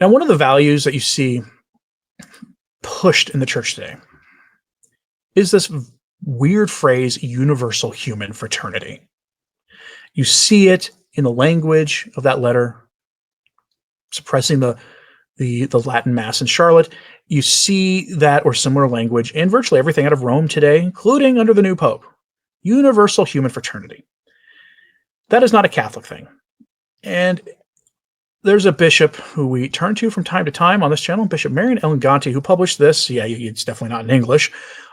Now, one of the values that you see pushed in the church today is this weird phrase, universal human fraternity. You see it in the language of that letter, suppressing the Latin Mass in Charlotte. You see that or similar language in virtually everything out of Rome today, including under the new Pope. Universal human fraternity. That is not a Catholic thing. And there's a bishop who we turn to from time to time on this channel, Bishop Marian Eleganti, who published this, it's definitely not in English,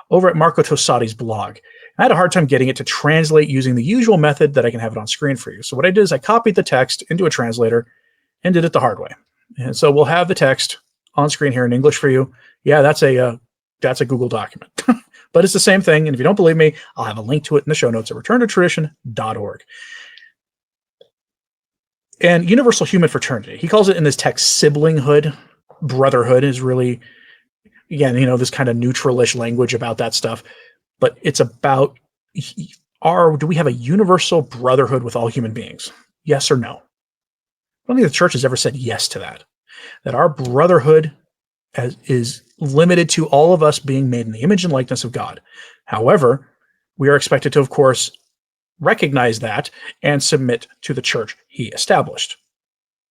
over at Marco Tossati's blog. I had a hard time getting it to translate using the usual method that I can have it on screen for you. So what I did is I copied the text into a translator and did it the hard way. And so we'll have the text on screen here in English for you. Yeah, that's a Google document. But it's the same thing. And if you don't believe me, I'll have a link to it in the show notes at returntotradition.org. And universal human fraternity, he calls it in this text siblinghood. Brotherhood is really, again, this kind of neutralish language about that stuff. But it's about, do we have a universal brotherhood with all human beings? Yes or no? I don't think the church has ever said yes to that. That our brotherhood is limited to all of us being made in the image and likeness of God. However, we are expected to, of course, recognize that and submit to the church he established.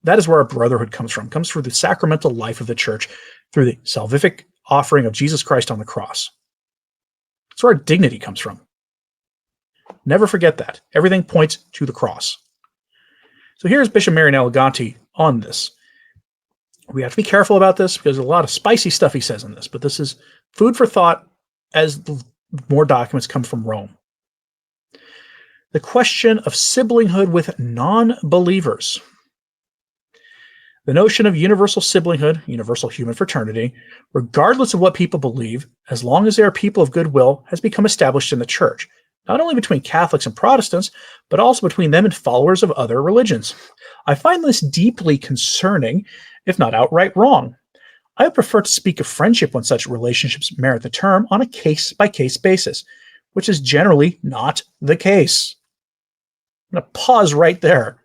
That is where our brotherhood comes from. It comes through the sacramental life of the church, through the salvific offering of Jesus Christ on the cross. That's where our dignity comes from. Never forget that. Everything points to the cross. So here's Bishop Marian Eleganti on this. We have to be careful about this because there's a lot of spicy stuff he says in this, but this is food for thought as more documents come from Rome. The question of siblinghood with non-believers. The notion of universal siblinghood, universal human fraternity, regardless of what people believe, as long as they are people of goodwill, has become established in the church, not only between Catholics and Protestants, but also between them and followers of other religions. I find this deeply concerning, if not outright wrong. I would prefer to speak of friendship when such relationships merit the term on a case-by-case basis, which is generally not the case. I'm going to pause right there.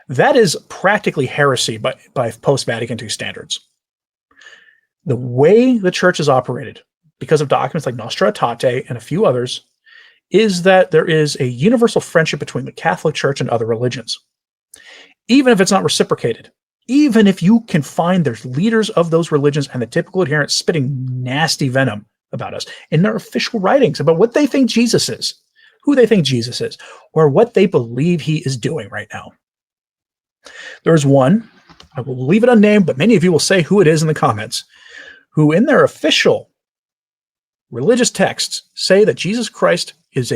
That is practically heresy by post-Vatican II standards. The way the church is operated, because of documents like Nostra Aetate and a few others, is that there is a universal friendship between the Catholic Church and other religions. Even if it's not reciprocated, even if you can find there's leaders of those religions and the typical adherents spitting nasty venom about us in their official writings about what they think Jesus is, who they think Jesus is, or what they believe he is doing right now. There's one, I will leave it unnamed, but many of you will say who it is in the comments, who in their official religious texts say that Jesus Christ is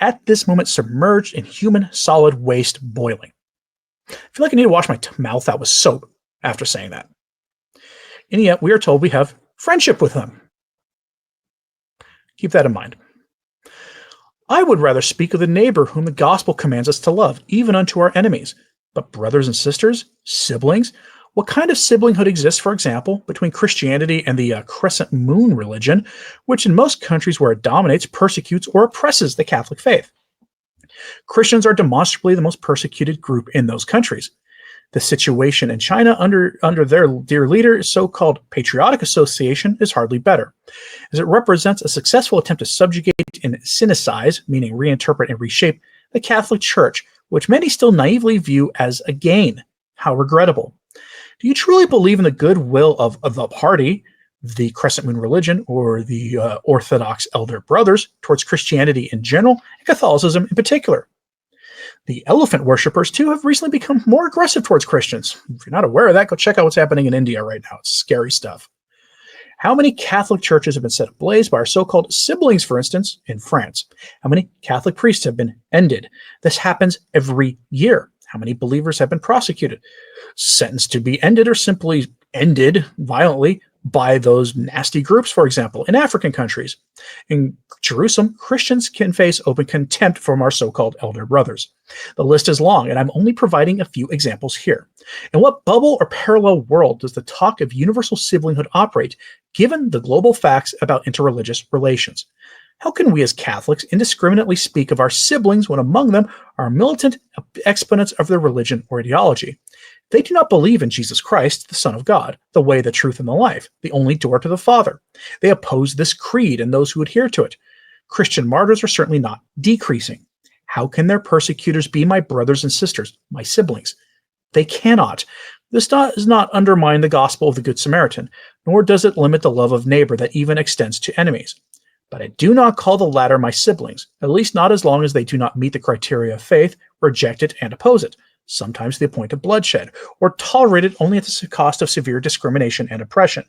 at this moment submerged in human solid waste boiling. I feel like I need to wash my mouth out with soap after saying that. And yet we are told we have friendship with him. Keep that in mind. I would rather speak of the neighbor whom the gospel commands us to love, even unto our enemies. But brothers and sisters, siblings, what kind of siblinghood exists, for example, between Christianity and the crescent moon religion, which in most countries where it dominates, persecutes, or oppresses the Catholic faith? Christians are demonstrably the most persecuted group in those countries. The situation in China under their dear leader, so-called Patriotic Association, is hardly better, as it represents a successful attempt to subjugate and sinicize, meaning reinterpret and reshape, the Catholic Church, which many still naively view as a gain. How regrettable. Do you truly believe in the goodwill of the party, the Crescent Moon religion, or the Orthodox Elder Brothers towards Christianity in general and Catholicism in particular? The elephant worshippers, too, have recently become more aggressive towards Christians. If you're not aware of that, go check out what's happening in India right now. It's scary stuff. How many Catholic churches have been set ablaze by our so-called siblings, for instance, in France? How many Catholic priests have been ended? This happens every year. How many believers have been prosecuted, sentenced to be ended, or simply ended violently by those nasty groups, for example, in African countries? In Jerusalem, Christians can face open contempt from our so-called elder brothers. The list is long, and I'm only providing a few examples here. In what bubble or parallel world does the talk of universal siblinghood operate, given the global facts about interreligious relations? How can we as Catholics indiscriminately speak of our siblings when among them are militant exponents of their religion or ideology? They do not believe in Jesus Christ, the Son of God, the way, the truth, and the life, the only door to the Father. They oppose this creed and those who adhere to it. Christian martyrs are certainly not decreasing. How can their persecutors be my brothers and sisters, my siblings? They cannot. This does not undermine the gospel of the Good Samaritan, nor does it limit the love of neighbor that even extends to enemies. But I do not call the latter my siblings, at least not as long as they do not meet the criteria of faith, reject it, and oppose it, sometimes to the point of bloodshed, or tolerate it only at the cost of severe discrimination and oppression.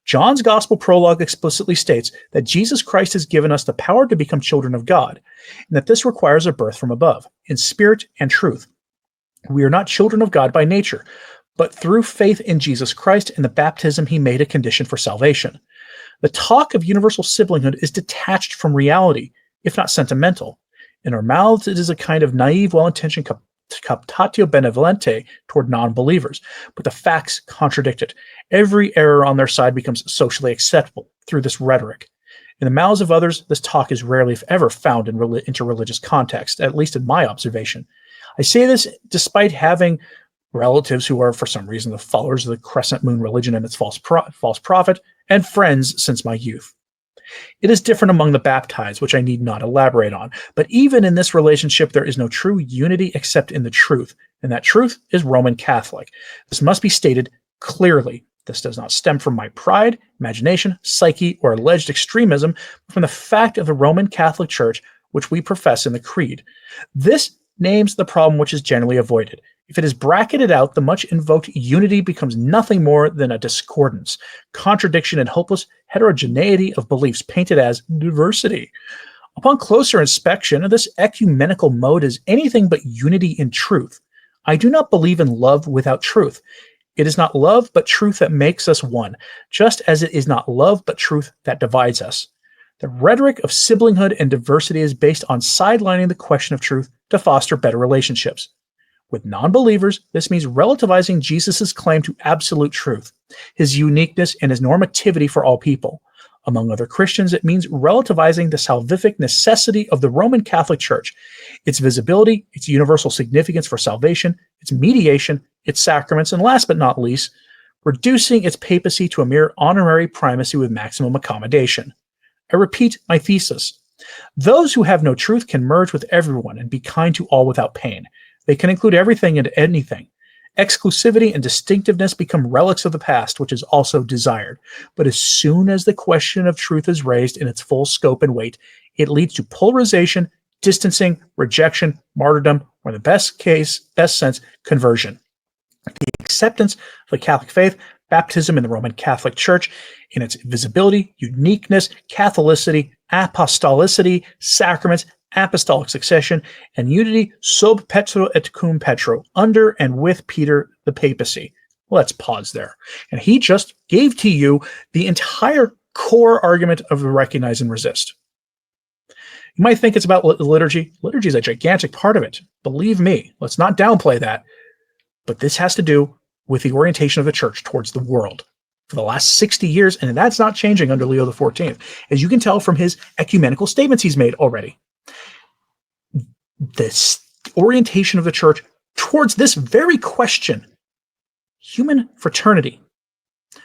John's gospel prologue explicitly states that Jesus Christ has given us the power to become children of God, and that this requires a birth from above, in spirit and truth. We are not children of God by nature, but through faith in Jesus Christ and the baptism he made a condition for salvation. The talk of universal siblinghood is detached from reality, if not sentimental. In our mouths, it is a kind of naive, well-intentioned captatio benevolente toward non-believers, but the facts contradict it. Every error on their side becomes socially acceptable through this rhetoric. In the mouths of others, this talk is rarely, if ever, found in interreligious context, at least in my observation. I say this despite having relatives who are, for some reason, the followers of the crescent moon religion and its false prophet, and friends since my youth. It is different among the baptized, which I need not elaborate on, but even in this relationship there is no true unity except in the truth, and that truth is Roman Catholic. This must be stated clearly. This does not stem from my pride, imagination, psyche, or alleged extremism, but from the fact of the Roman Catholic Church, which we profess in the Creed. This names the problem which is generally avoided. If it is bracketed out, the much invoked unity becomes nothing more than a discordance, contradiction, and hopeless heterogeneity of beliefs painted as diversity. Upon closer inspection, this ecumenical mode is anything but unity in truth. I do not believe in love without truth. It is not love but truth that makes us one, just as it is not love but truth that divides us. The rhetoric of siblinghood and diversity is based on sidelining the question of truth to foster better relationships. With non-believers, this means relativizing Jesus' claim to absolute truth, his uniqueness, and his normativity for all people. Among other Christians, it means relativizing the salvific necessity of the Roman Catholic Church, its visibility, its universal significance for salvation, its mediation, its sacraments, and last but not least, reducing its papacy to a mere honorary primacy with maximum accommodation. I repeat my thesis. Those who have no truth can merge with everyone and be kind to all without pain. They can include everything and anything. Exclusivity and distinctiveness become relics of the past, which is also desired. But as soon as the question of truth is raised in its full scope and weight, it leads to polarization, distancing, rejection, martyrdom, or in the best sense, conversion. The acceptance of the Catholic faith, baptism in the Roman Catholic Church, in its visibility, uniqueness, Catholicity, apostolicity, sacraments, apostolic succession, and unity sub Petro et cum Petro, under and with Peter, the papacy. Let's pause there. And he just gave to you the entire core argument of the recognize and resist. You might think it's about liturgy. Liturgy is a gigantic part of it. Believe me, let's not downplay that. But this has to do with the orientation of the church towards the world for the last 60 years, and that's not changing under Leo XIV, as you can tell from his ecumenical statements he's made already. This orientation of the church towards this very question, human fraternity,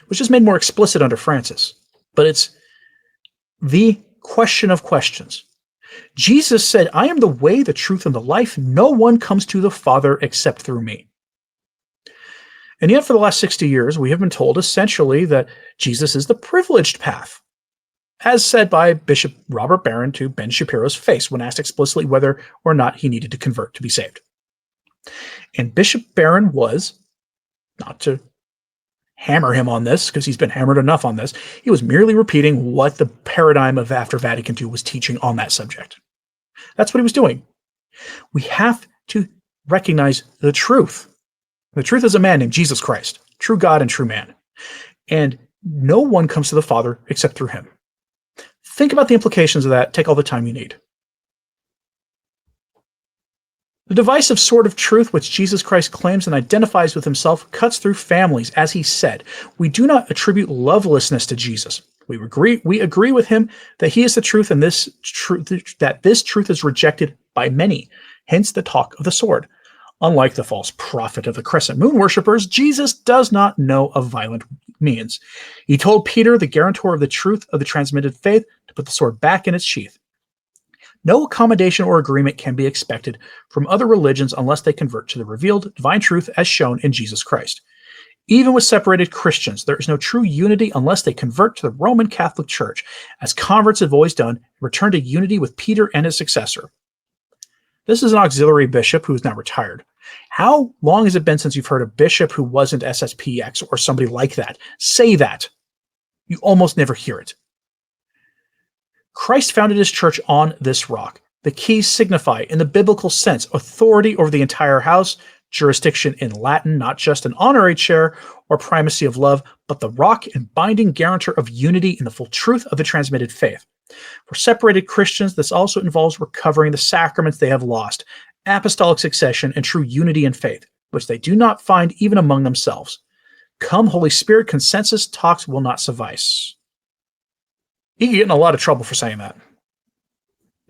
which is made more explicit under Francis, but it's the question of questions. Jesus said, I am the way, the truth, and the life. No one comes to the Father except through me. And yet for the last 60 years, we have been told essentially that Jesus is the privileged path, as said by Bishop Robert Barron to Ben Shapiro's face when asked explicitly whether or not he needed to convert to be saved. And Bishop Barron was, not to hammer him on this, because he's been hammered enough on this, he was merely repeating what the paradigm of after Vatican II was teaching on that subject. That's what he was doing. We have to recognize the truth. The truth is a man named Jesus Christ, true God and true man. And no one comes to the Father except through him. Think about the implications of that. Take all the time you need. The divisive sword of truth which Jesus Christ claims and identifies with himself cuts through families, as he said. We do not attribute lovelessness to Jesus. We agree with him that he is the truth, and that this truth is rejected by many. Hence the talk of the sword. Unlike the false prophet of the crescent moon worshippers, Jesus does not know of violent means. He told Peter, the guarantor of the truth of the transmitted faith, to put the sword back in its sheath. No accommodation or agreement can be expected from other religions unless they convert to the revealed divine truth as shown in Jesus Christ. Even with separated Christians, there is no true unity unless they convert to the Roman Catholic Church, as converts have always done, and return to unity with Peter and his successor. This is an auxiliary bishop who is now retired. How long has it been since you've heard a bishop who wasn't SSPX or somebody like that say that? You almost never hear it. Christ founded his church on this rock. The keys signify, in the biblical sense, authority over the entire house, jurisdiction in Latin, not just an honorary chair or primacy of love, but the rock and binding guarantor of unity in the full truth of the transmitted faith. For separated Christians, this also involves recovering the sacraments they have lost, apostolic succession, and true unity in faith, which they do not find even among themselves. Come, Holy Spirit, consensus talks will not suffice. He can get in a lot of trouble for saying that,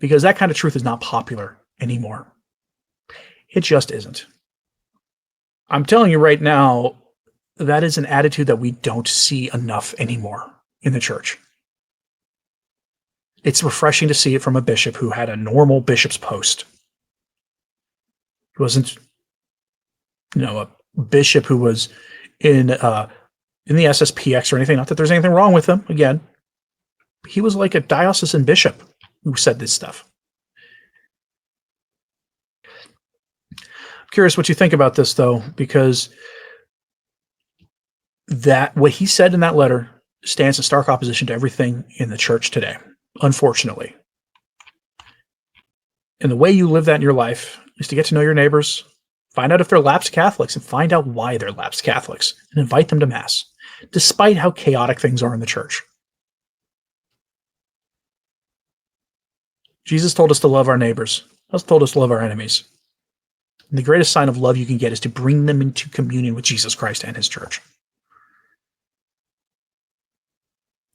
because that kind of truth is not popular anymore. It just isn't. I'm telling you right now, that is an attitude that we don't see enough anymore in the church. It's refreshing to see it from a bishop who had a normal bishop's post. He wasn't, a bishop who was in the SSPX or anything. Not that there's anything wrong with him. Again, he was like a diocesan bishop who said this stuff. I'm curious what you think about this, though, because what he said in that letter stands in stark opposition to everything in the church today, unfortunately. And the way you live that in your life is to get to know your neighbors, find out if they're lapsed Catholics, and find out why they're lapsed Catholics, and invite them to Mass, despite how chaotic things are in the church. Jesus told us to love our neighbors. He also told us to love our enemies. And the greatest sign of love you can get is to bring them into communion with Jesus Christ and his church.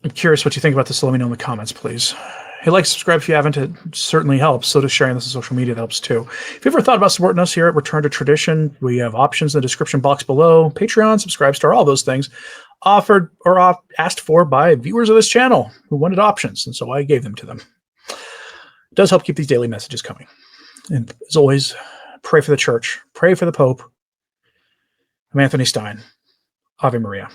I'm curious what you think about this, so let me know in the comments, please. Hey, like, subscribe if you haven't. It certainly helps. So does sharing this on social media. That helps too. If you've ever thought about supporting us here at Return to Tradition, we have options in the description box below. Patreon, Subscribestar, all those things offered or asked for by viewers of this channel who wanted options, and so I gave them to them. It does help keep these daily messages coming. And as always, pray for the church. Pray for the Pope. I'm Anthony Stine. Ave Maria.